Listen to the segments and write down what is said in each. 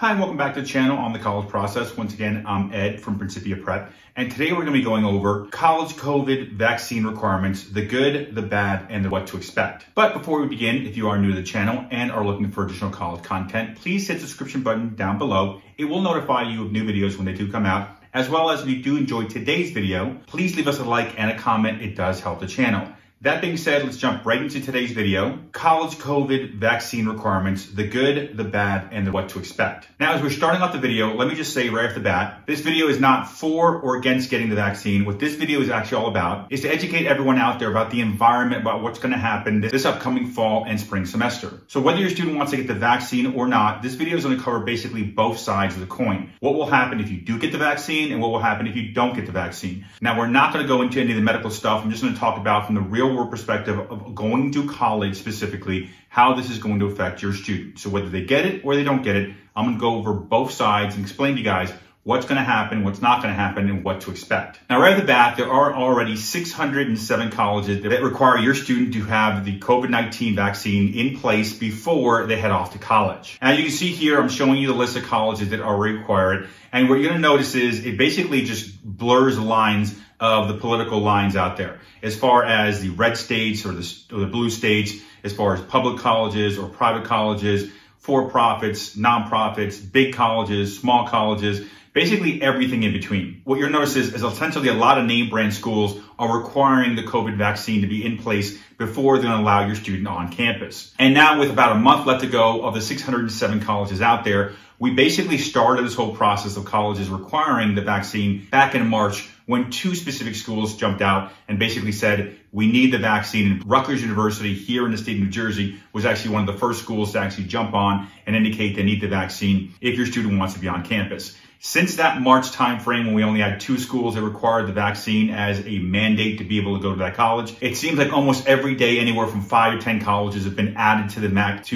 Hi, and welcome back to the channel on the college process. Once again, I'm Ed from Principia Prep, and today we're going to be going over college COVID vaccine requirements, the good, the bad, and the what to expect. But before we begin, if you are new to the channel and are looking for additional college content, please hit the subscription button down below. It will notify you of new videos when they do come out. As well as if you do enjoy today's video, please leave us a like and a comment. It does help the channel. That being said, let's jump right into today's video. College COVID vaccine requirements, the good, the bad, and the what to expect. Now, as we're starting off the video, let me just say right off the bat, this video is not for or against getting the vaccine. What this video is actually all about is to educate everyone out there about the environment, about what's going to happen this upcoming fall and spring semester. So whether your student wants to get the vaccine or not, this video is going to cover basically both sides of the coin. What will happen if you do get the vaccine and what will happen if you don't get the vaccine. Now, we're not going to go into any of the medical stuff. I'm just going to talk about from the real world perspective of going to college specifically, how this is going to affect your student. So whether they get it or they don't get it, I'm going to go over both sides and explain to you guys what's going to happen, what's not going to happen, and what to expect. Now, right off the bat, there are already 607 colleges that require your student to have the COVID-19 vaccine in place before they head off to college. As you can see here, I'm showing you the list of colleges that are required. And what you're going to notice is it basically just blurs the lines of the political lines out there. As far as the red states or the blue states, as far as public colleges or private colleges, for-profits, non-profits, big colleges, small colleges, basically everything in between. What you'll notice is essentially a lot of name brand schools are requiring the COVID vaccine to be in place before they're going to allow your student on campus. And now with about a month left to go of the 607 colleges out there, we basically started this whole process of colleges requiring the vaccine back in March when two specific schools jumped out and basically said, we need the vaccine. And Rutgers University here in the state of New Jersey was actually one of the first schools to actually jump on and indicate they need the vaccine if your student wants to be on campus. Since that March timeframe, when we only had two schools that required the vaccine as a mandate to be able to go to that college, it seems like almost every day, anywhere from 5 to 10 colleges have been added to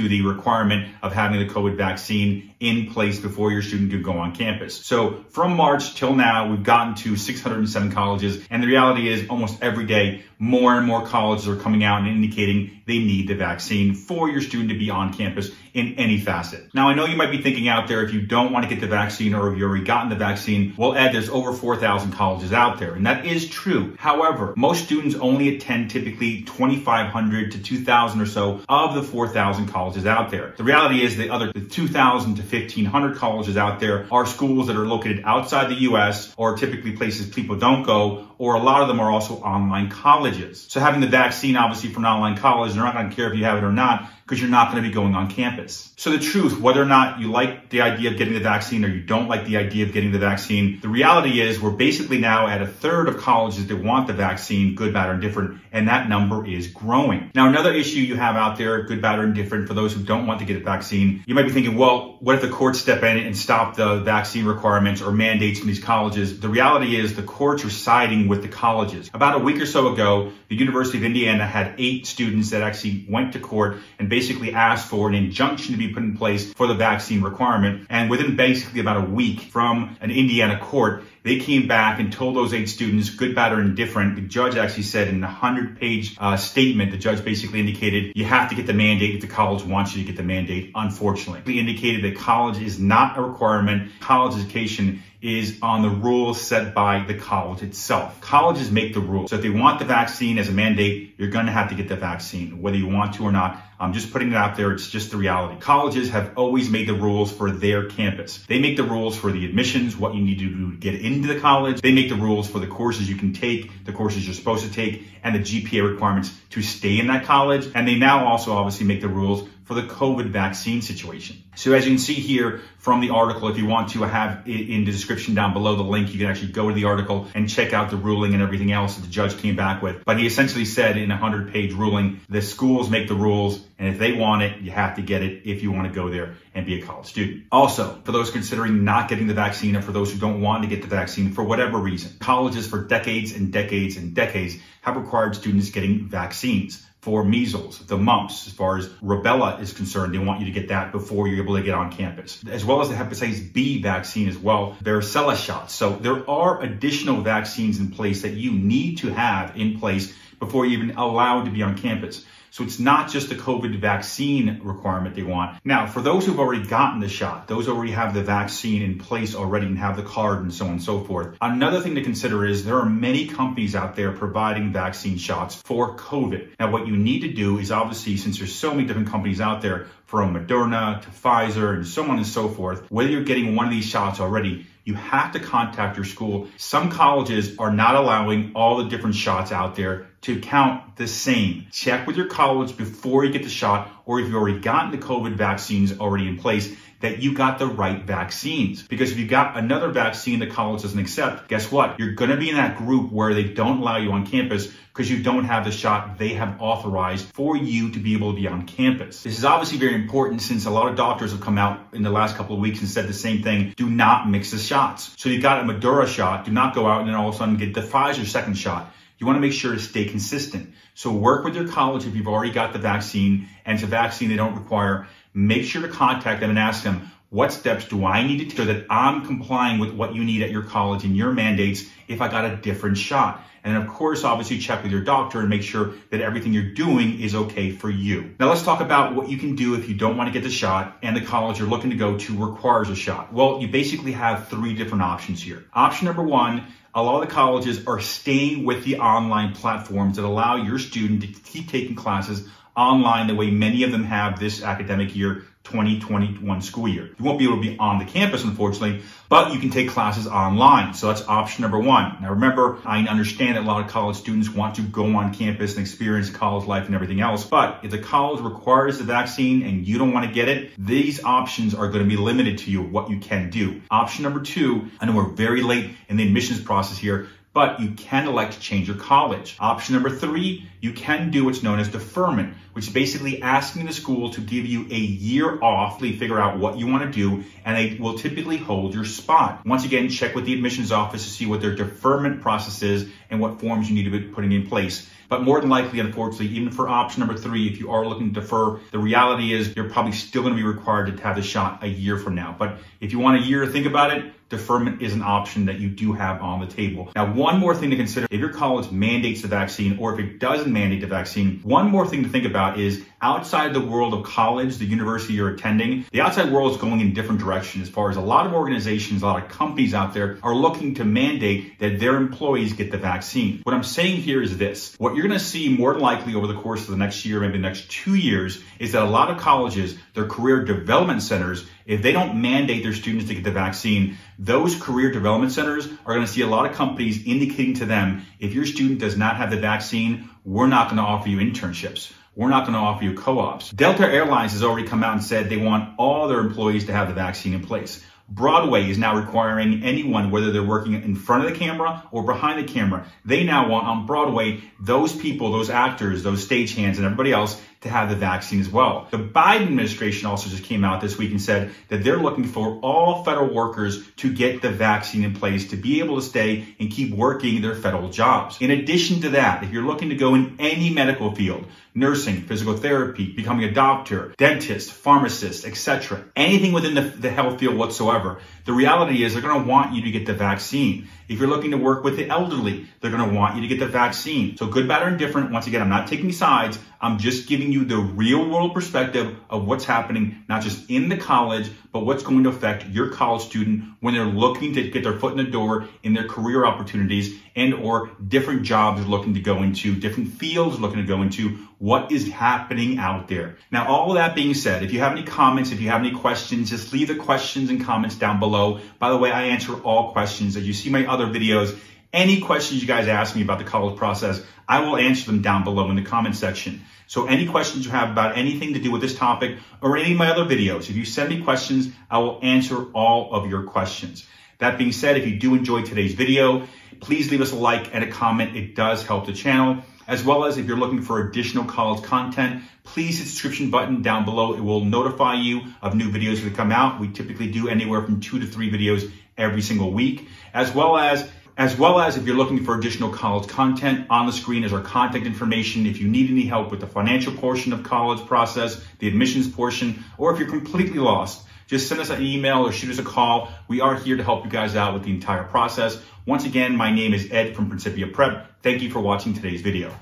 the requirement of having the COVID vaccine in place before your student could go on campus. So from March till now, we've gotten to 607 colleges. And the reality is almost every day, more and more colleges are coming out and indicating they need the vaccine for your student to be on campus in any facet. Now, I know you might be thinking out there, if you don't want to get the vaccine or if you've already gotten the vaccine, well, Ed, there's over 4,000 colleges out there. And that is true. However, most students only attend typically 2,500 to 2,000 or so of the 4,000 colleges out there. The reality is the other 2,000 to 1,500 colleges out there are schools that are located outside the U.S. or typically places people don't go, or a lot of them are also online colleges. So having the vaccine, obviously, from an online college, they're not going to care if you have it or not, because you're not going to be going on campus. So the truth, whether or not you like the idea of getting the vaccine or you don't like the idea of getting the vaccine, the reality is we're basically now at a third of colleges that want the vaccine, good, bad, or indifferent, and that number is growing. Now, another issue you have out there, good, bad, or indifferent, for those who don't want to get a vaccine, you might be thinking, well, what if the courts step in and stop the vaccine requirements or mandates from these colleges? The reality is the courts are siding with the colleges. About a week or so ago, the University of Indiana had 8 students that actually went to court and basically asked for an injunction to be put in place for the vaccine requirement. And within basically about a week from an Indiana court, they came back and told those 8 students, good, bad, or indifferent. The judge actually said in a 100-page statement, the judge basically indicated you have to get the mandate if the college wants you to get the mandate, unfortunately. He indicated that college is not a requirement. College education is on the rules set by the college itself. Colleges make the rules. So if they want the vaccine as a mandate, you're going to have to get the vaccine, whether you want to or not. I'm just putting it out there. It's just the reality. Colleges have always made the rules for their campus. They make the rules for the admissions, what you need to do to get into the college. They make the rules for the courses you can take, the courses you're supposed to take, and the GPA requirements to stay in that college. And they now also obviously make the rules for the COVID vaccine situation. So as you can see here from the article, if you want to, I have it in the description down below the link. You can actually go to the article and check out the ruling and everything else that the judge came back with. But he essentially said in a 100-page ruling, the schools make the rules, and if they want it, you have to get it if you want to go there and be a college student. Also, for those considering not getting the vaccine, or for those who don't want to get the vaccine for whatever reason, colleges for decades and decades and decades have required students getting vaccines. For measles, the mumps, as far as rubella is concerned, they want you to get that before you're able to get on campus, as well as the hepatitis B vaccine as well, varicella shots. So there are additional vaccines in place that you need to have in place before you're even allowed to be on campus. So it's not just the COVID vaccine requirement they want. Now, for those who've already gotten the shot, those who already have the vaccine in place already and have the card and so on and so forth, another thing to consider is there are many companies out there providing vaccine shots for COVID. Now, what you need to do is obviously, since there's so many different companies out there, from Moderna to Pfizer and so on and so forth, whether you're getting one of these shots already, you have to contact your school. Some colleges are not allowing all the different shots out there to count the same. Check with your college before you get the shot, or if you've already gotten the COVID vaccines already in place, that you got the right vaccines. Because if you got another vaccine the college doesn't accept, guess what? You're gonna be in that group where they don't allow you on campus because you don't have the shot they have authorized for you to be able to be on campus. This is obviously very important since a lot of doctors have come out in the last couple of weeks and said the same thing. Do not mix the shots. So you got a Moderna shot, do not go out and then all of a sudden get the Pfizer second shot. You want to make sure to stay consistent. So work with your college if you've already got the vaccine and it's a vaccine they don't require. Make sure to contact them and ask them, what steps do I need to take so that I'm complying with what you need at your college and your mandates if I got a different shot? And of course, obviously check with your doctor and make sure that everything you're doing is okay for you. Now let's talk about what you can do if you don't want to get the shot and the college you're looking to go to requires a shot. Well, you basically have three different options here. Option number one, a lot of the colleges are staying with the online platforms that allow your student to keep taking classes online the way many of them have this academic year, 2021 school year. You won't be able to be on the campus, unfortunately, but you can take classes online. So that's option number one. Now remember, I understand that a lot of college students want to go on campus and experience college life and everything else, but if the college requires the vaccine and you don't want to get it, these options are going to be limited to you, what you can do. Option number two, I know we're very late in the admissions process here, but you can elect to change your college. Option number three, you can do what's known as deferment, which is basically asking the school to give you a year off to figure out what you want to do, and they will typically hold your spot. Once again, check with the admissions office to see what their deferment process is and what forms you need to be putting in place. But more than likely, unfortunately, even for option number three, if you are looking to defer, the reality is you're probably still going to be required to have the shot a year from now. But if you want a year to think about it, deferment is an option that you do have on the table. Now, one more thing to consider, if your college mandates the vaccine or if it doesn't mandate the vaccine, one more thing to think about is outside the world of college, the university you're attending, the outside world is going in different directions as far as a lot of organizations, a lot of companies out there are looking to mandate that their employees get the vaccine. What I'm saying here is this. What you're going to see more than likely over the course of the next year, maybe the next 2 years, is that a lot of colleges, their career development centers, if they don't mandate their students to get the vaccine, those career development centers are going to see a lot of companies indicating to them, if your student does not have the vaccine, we're not going to offer you internships. We're not going to offer you co-ops. Delta Airlines has already come out and said they want all their employees to have the vaccine in place. Broadway is now requiring anyone, whether they're working in front of the camera or behind the camera, they now want on Broadway those people, those actors, those stagehands and everybody else to have the vaccine as well. The Biden administration also just came out this week and said that they're looking for all federal workers to get the vaccine in place to be able to stay and keep working their federal jobs. In addition to that, if you're looking to go in any medical field, nursing, physical therapy, becoming a doctor, dentist, pharmacist, etc., anything within the health field whatsoever, the reality is they're going to want you to get the vaccine. If you're looking to work with the elderly, they're going to want you to get the vaccine. So good, bad, or indifferent, once again, I'm not taking sides. I'm just giving you the real world perspective of what's happening, not just in the college, but what's going to affect your college student when they're looking to get their foot in the door in their career opportunities and or different jobs they're looking to go into, different fields looking to go into, what is happening out there. Now, all of that being said, if you have any comments, if you have any questions, just leave the questions and comments down below. By the way, I answer all questions. As you see my other videos, any questions you guys ask me about the college process, I will answer them down below in the comment section. So any questions you have about anything to do with this topic or any of my other videos, if you send me questions, I will answer all of your questions. That being said, if you do enjoy today's video, please leave us a like and a comment. It does help the channel. As well as if you're looking for additional college content, please hit the subscription button down below. It will notify you of new videos that come out. We typically do anywhere from 2 to 3 videos every single week. As well as if you're looking for additional college content, on the screen is our contact information. If you need any help with the financial portion of college process, the admissions portion, or if you're completely lost, just send us an email or shoot us a call. We are here to help you guys out with the entire process. Once again, my name is Ed from Principia Prep. Thank you for watching today's video.